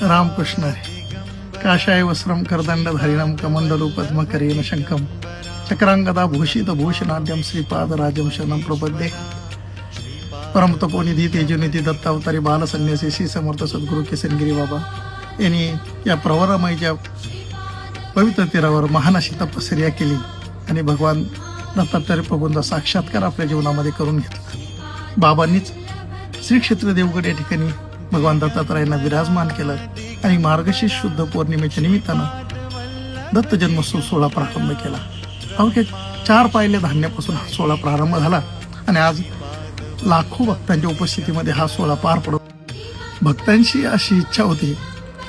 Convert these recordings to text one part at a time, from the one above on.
रामकृष्ण हरी. काशाय वस्त्रम करदंडधारिणम कमंडलू पद्मकरेण शंखम चक्रांगदा भूषित भूषणाद्यम श्रीपादराजम शरणं प्रपद्ये. परमतपोनिधी तेजोनिधी दत्तावतारी बालसन्यासी श्री समर्थ सद्गुरू किसनगिरी बाबा यांनी या प्रवरामयच्या पवित्र तीरावर महान अशी तपश्चर्या केली आणि भगवान दत्तात्रय प्रभूंचा साक्षात्कार आपल्या जीवनामध्ये करून घेतला. बाबांनीच श्री क्षेत्र देवगड या ठिकाणी भगवान दत्तात्रयांना विराजमान केलं आणि मार्गशीर्ष शुद्ध पौर्णिमेच्या निमित्तानं दत्त जन्मोत्सव सोहळा प्रारंभ केला. अवघ्या 4 पायल्या धान्यापासून हा सोहळा प्रारंभ झाला आणि आज लाखो भक्तांच्या उपस्थितीमध्ये हा सोहळा पार पडतो. भक्तांची अशी इच्छा होती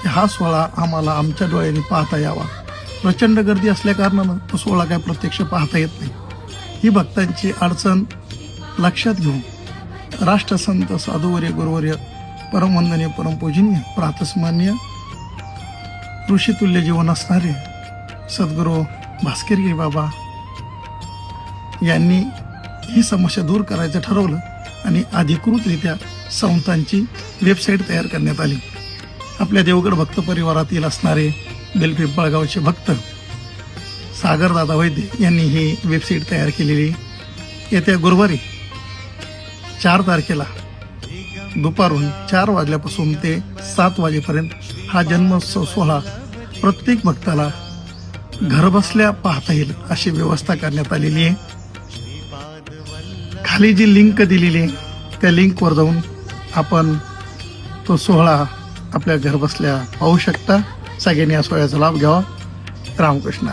की हा सोहळा आम्हाला आमच्या डोळ्यांनी पाहता यावा. प्रचंड गर्दी असल्या कारणानं तो सोहळा काय प्रत्यक्ष पाहता येत नाही. ही भक्तांची अडचण लक्षात घेऊन राष्ट्रसंत साधुवर्य गुरुवर्य परमवंदनीय परमपूजनीय प्रातस्मरणीय ऋषितुल्य जीवन असणारे सद्गुरू भास्करगिरी बाबा यांनी ही समस्या दूर करायचं ठरवलं आणि अधिकृतरित्या संस्थांची वेबसाईट तयार करण्यात आली. आपल्या देवगड भक्त परिवारातील असणारे बेलपिंपळगावचे भक्त सागरदादा वैद्य यांनी ही वेबसाईट तयार केलेली. येत्या गुरुवारी 4 तारखेला दुपारून 4 वाजल्यापासून ते 7 वाजेपर्यंत हा जन्मोत्सव सोहळा प्रत्येक भक्ताला घरबसल्या पाहता येईल अशी व्यवस्था करण्यात आलेली आहे. खाली जी लिंक दिलेली आहे त्या लिंकवर जाऊन आपण तो सोहळा आपल्या घरबसल्या पाहू शकता. सगळ्यांनी या सोहळ्याचा लाभ घ्यावा. रामकृष्ण.